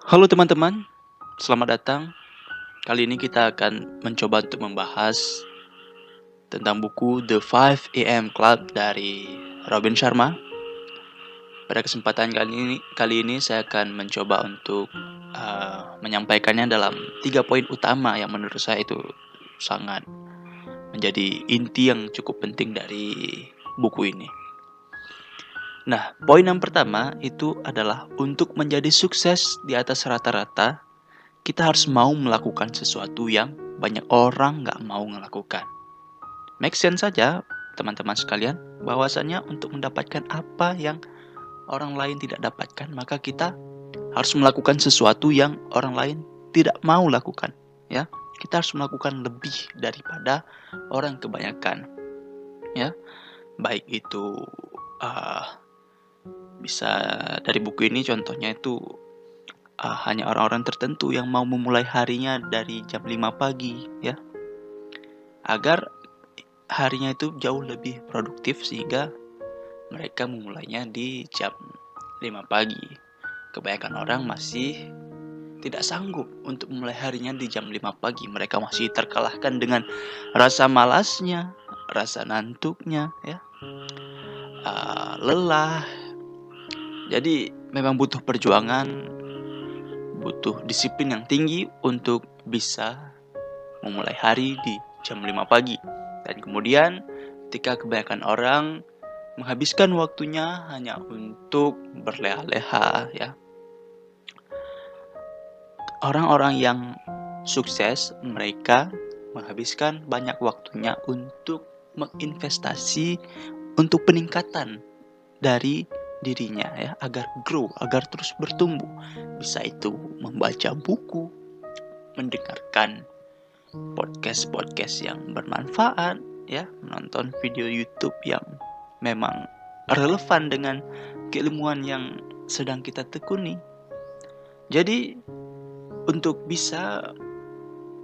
Halo teman-teman, selamat datang. Kali ini kita akan mencoba untuk membahas tentang buku The 5 AM Club dari Robin Sharma. Pada kesempatan kali ini saya akan mencoba untuk menyampaikannya dalam 3 poin utama yang menurut saya itu sangat menjadi inti yang cukup penting dari buku ini. Nah, poin yang pertama itu adalah untuk menjadi sukses di atas rata-rata, kita harus mau melakukan sesuatu yang banyak orang nggak mau melakukan. Make sense saja, teman-teman sekalian, bahwasanya untuk mendapatkan apa yang orang lain tidak dapatkan, maka kita harus melakukan sesuatu yang orang lain tidak mau lakukan. Ya, kita harus melakukan lebih daripada orang kebanyakan. Ya, baik itu bisa dari buku ini contohnya itu hanya orang-orang tertentu yang mau memulai harinya dari jam 5 pagi ya, agar harinya itu jauh lebih produktif sehingga mereka memulainya di jam 5 pagi. Kebanyakan orang masih tidak sanggup untuk memulai harinya di jam 5 pagi. Mereka masih terkalahkan dengan rasa malasnya, rasa ngantuknya ya, lelah. Jadi memang butuh perjuangan, butuh disiplin yang tinggi untuk bisa memulai hari di jam 5 pagi. Dan kemudian ketika kebanyakan orang menghabiskan waktunya hanya untuk berleha-leha ya. Orang-orang yang sukses, mereka menghabiskan banyak waktunya untuk menginvestasi untuk peningkatan dari dirinya ya, agar grow, agar terus bertumbuh. Bisa itu membaca buku, mendengarkan podcast-podcast yang bermanfaat ya, menonton video YouTube yang memang relevan dengan keilmuan yang sedang kita tekuni. Jadi untuk bisa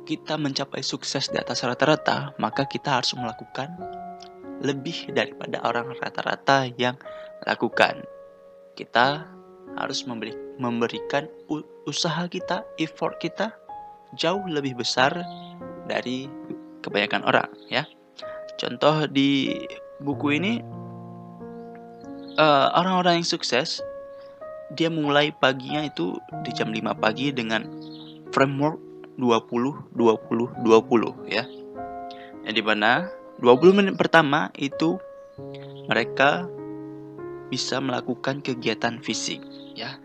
kita mencapai sukses di atas rata-rata, maka kita harus melakukan lebih daripada orang rata-rata yang lakukan. Kita harus memberikan usaha kita, effort kita jauh lebih besar dari kebanyakan orang ya. Contoh di buku ini, orang-orang yang sukses dia mulai paginya itu di jam 5 pagi dengan framework 20-20-20 ya. Yang dimana 20 menit pertama itu mereka bisa melakukan kegiatan fisik ya,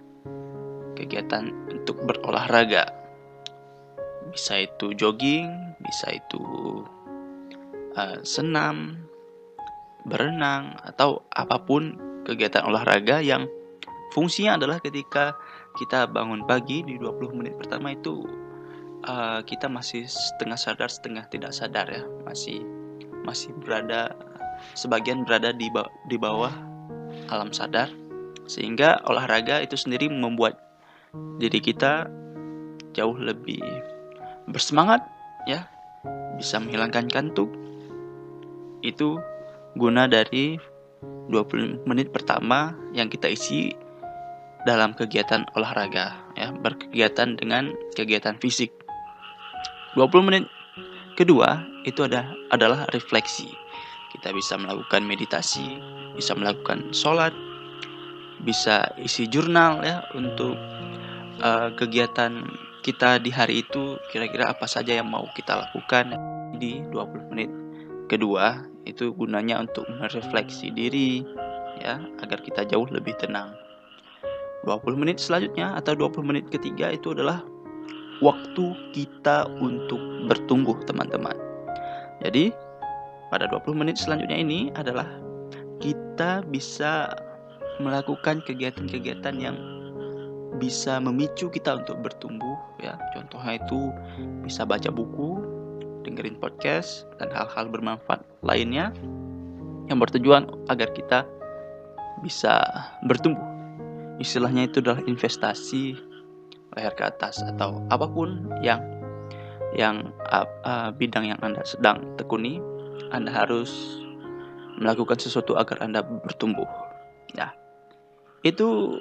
kegiatan untuk berolahraga. Bisa itu jogging, bisa itu senam, berenang, atau apapun kegiatan olahraga yang fungsinya adalah ketika kita bangun pagi di 20 menit pertama itu kita masih setengah sadar setengah tidak sadar ya, masih berada, sebagian berada di bawah alam sadar, sehingga olahraga itu sendiri membuat diri kita jauh lebih bersemangat ya, bisa menghilangkan kantuk. Itu guna dari 20 menit pertama yang kita isi dalam kegiatan olahraga ya, berkegiatan dengan kegiatan fisik. 20 menit kedua itu adalah refleksi. Kita bisa melakukan meditasi, bisa melakukan sholat, bisa isi jurnal ya, untuk kegiatan kita di hari itu kira-kira apa saja yang mau kita lakukan di 20 menit kedua. Itu gunanya untuk merefleksi diri ya, agar kita jauh lebih tenang. 20 menit selanjutnya atau 20 menit ketiga itu adalah waktu kita untuk bertumbuh, teman-teman. Jadi pada 20 menit selanjutnya ini adalah kita bisa melakukan kegiatan-kegiatan yang bisa memicu kita untuk bertumbuh ya. Contohnya itu bisa baca buku, dengerin podcast, dan hal-hal bermanfaat lainnya yang bertujuan agar kita bisa bertumbuh. Istilahnya itu adalah investasi leher ke atas, atau apapun yang bidang yang Anda sedang tekuni, Anda harus melakukan sesuatu agar Anda bertumbuh. Nah, itu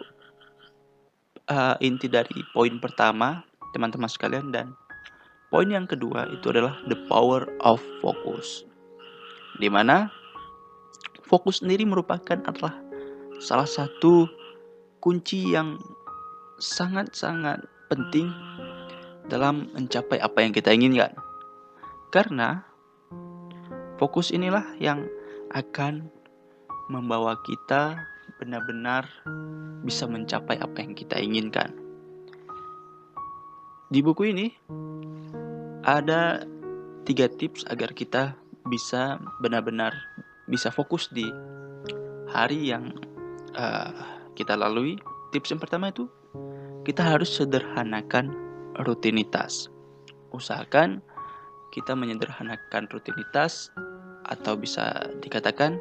inti dari poin pertama, teman-teman sekalian, dan poin yang kedua itu adalah the power of focus. Di mana fokus sendiri merupakan adalah salah satu kunci yang sangat-sangat penting dalam mencapai apa yang kita inginkan. Karena fokus inilah yang akan membawa kita benar-benar bisa mencapai apa yang kita inginkan. Di buku ini ada 3 tips agar kita bisa benar-benar bisa fokus di hari yang kita lalui. Tips yang pertama itu kita harus sederhanakan rutinitas. Usahakan kita menyederhanakan rutinitas, atau bisa dikatakan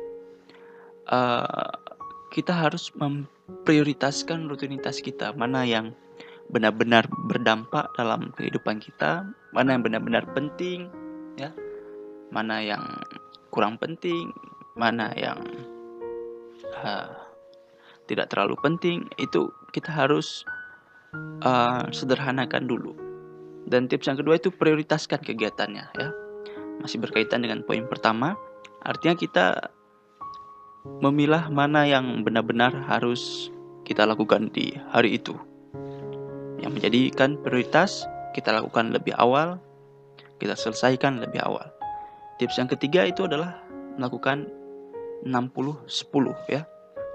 kita harus memprioritaskan rutinitas kita, mana yang benar-benar berdampak dalam kehidupan kita, mana yang benar-benar penting, ya, mana yang kurang penting, mana yang tidak terlalu penting. Itu kita harus sederhanakan dulu. Dan tips yang kedua itu prioritaskan kegiatannya, ya. Masih berkaitan dengan poin pertama, artinya kita memilah mana yang benar-benar harus kita lakukan di hari itu. Yang menjadikan prioritas kita lakukan lebih awal, kita selesaikan lebih awal. Tips yang ketiga itu adalah melakukan 60-10, ya.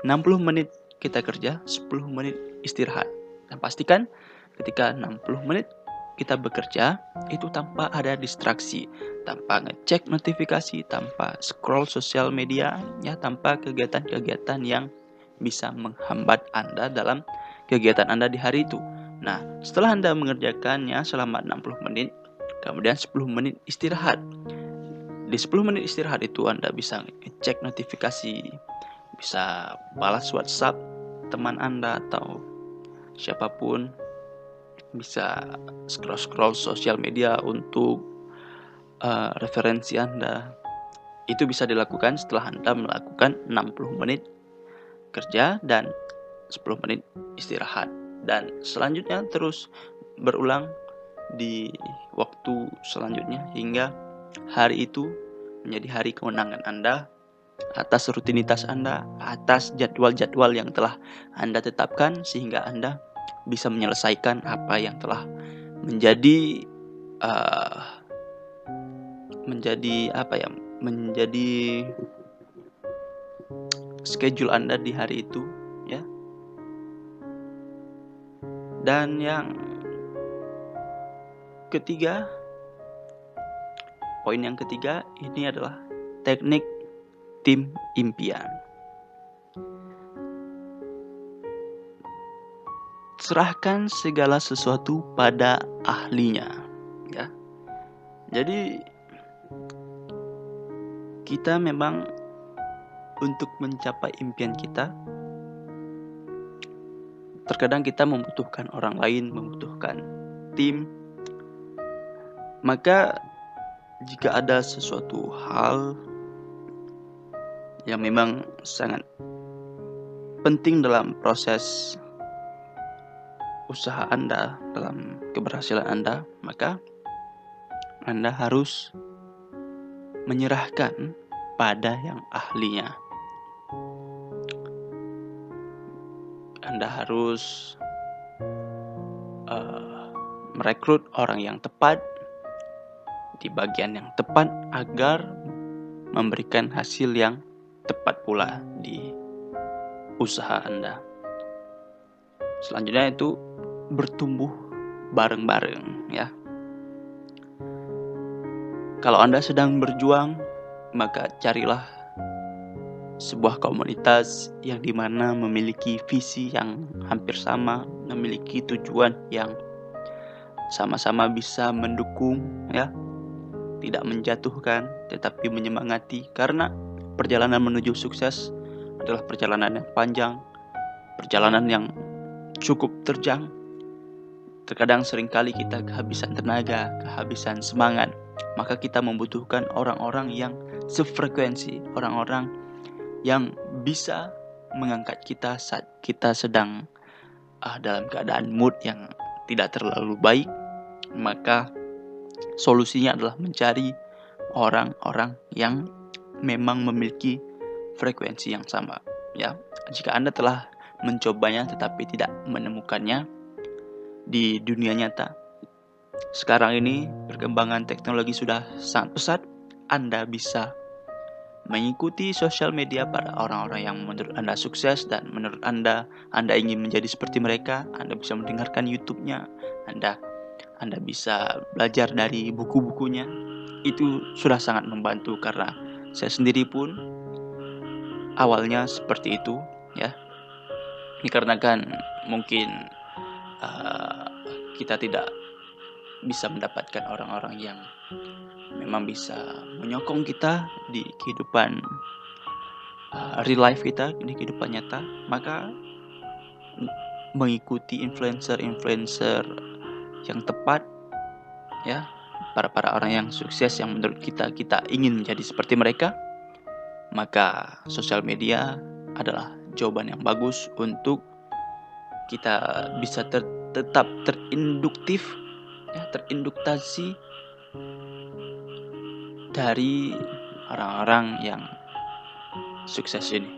60 menit kita kerja, 10 menit istirahat. Dan pastikan ketika 60 menit kita bekerja itu tanpa ada distraksi, tanpa ngecek notifikasi, tanpa scroll sosial media, ya, tanpa kegiatan-kegiatan yang bisa menghambat Anda dalam kegiatan Anda di hari itu. Nah, setelah Anda mengerjakannya selama 60 menit, kemudian 10 menit istirahat. Di 10 menit istirahat itu Anda bisa ngecek notifikasi, bisa balas WhatsApp teman Anda atau siapapun, bisa scroll sosial media untuk referensi Anda. Itu bisa dilakukan setelah Anda melakukan 60 menit kerja dan 10 menit istirahat. Dan selanjutnya terus berulang di waktu selanjutnya hingga hari itu menjadi hari kemenangan Anda atas rutinitas Anda, atas jadwal-jadwal yang telah Anda tetapkan, sehingga Anda bisa menyelesaikan apa yang telah menjadi schedule Anda di hari itu, ya. Dan yang ketiga, poin yang ketiga ini adalah teknik tim impian. Serahkan segala sesuatu pada ahlinya, ya. Jadi kita memang untuk mencapai impian kita, terkadang kita membutuhkan orang lain, membutuhkan tim. Maka jika ada sesuatu hal yang memang sangat penting dalam proses usaha Anda, dalam keberhasilan Anda, maka Anda harus menyerahkan pada yang ahlinya. Anda harus merekrut orang yang tepat di bagian yang tepat agar memberikan hasil yang tepat pula di usaha Anda. Selanjutnya itu bertumbuh bareng-bareng, ya. Kalau Anda sedang berjuang, maka carilah sebuah komunitas yang dimana memiliki visi yang hampir sama, memiliki tujuan yang sama-sama bisa mendukung, ya, tidak menjatuhkan, tetapi menyemangati. Karena perjalanan menuju sukses adalah perjalanan yang panjang, perjalanan yang cukup terjang. Terkadang seringkali kita kehabisan tenaga, kehabisan semangat. Maka kita membutuhkan orang-orang yang sefrekuensi, orang-orang yang bisa mengangkat kita saat kita sedang dalam keadaan mood yang tidak terlalu baik, maka solusinya adalah mencari orang-orang yang memang memiliki frekuensi yang sama, ya. Jika Anda telah mencobanya tetapi tidak menemukannya di dunia nyata, sekarang ini perkembangan teknologi sudah sangat pesat. Anda bisa mengikuti sosial media pada orang-orang yang menurut Anda sukses dan menurut Anda ingin menjadi seperti mereka. Anda bisa mendengarkan YouTube-nya, Anda bisa belajar dari buku-bukunya. Itu sudah sangat membantu karena saya sendiri pun awalnya seperti itu, ya. Dikarenakan mungkin kita tidak bisa mendapatkan orang-orang yang memang bisa menyokong kita di kehidupan real life kita, di kehidupan nyata, maka mengikuti influencer-influencer yang tepat, ya, para orang yang sukses yang menurut kita ingin menjadi seperti mereka, maka sosial media adalah jawaban yang bagus untuk kita bisa tetap terinduktif, ya, terinduktasi dari orang-orang yang sukses ini.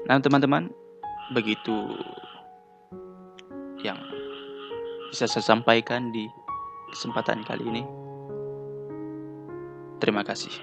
Nah, teman-teman, begitu yang bisa saya sampaikan di kesempatan kali ini. Terima kasih.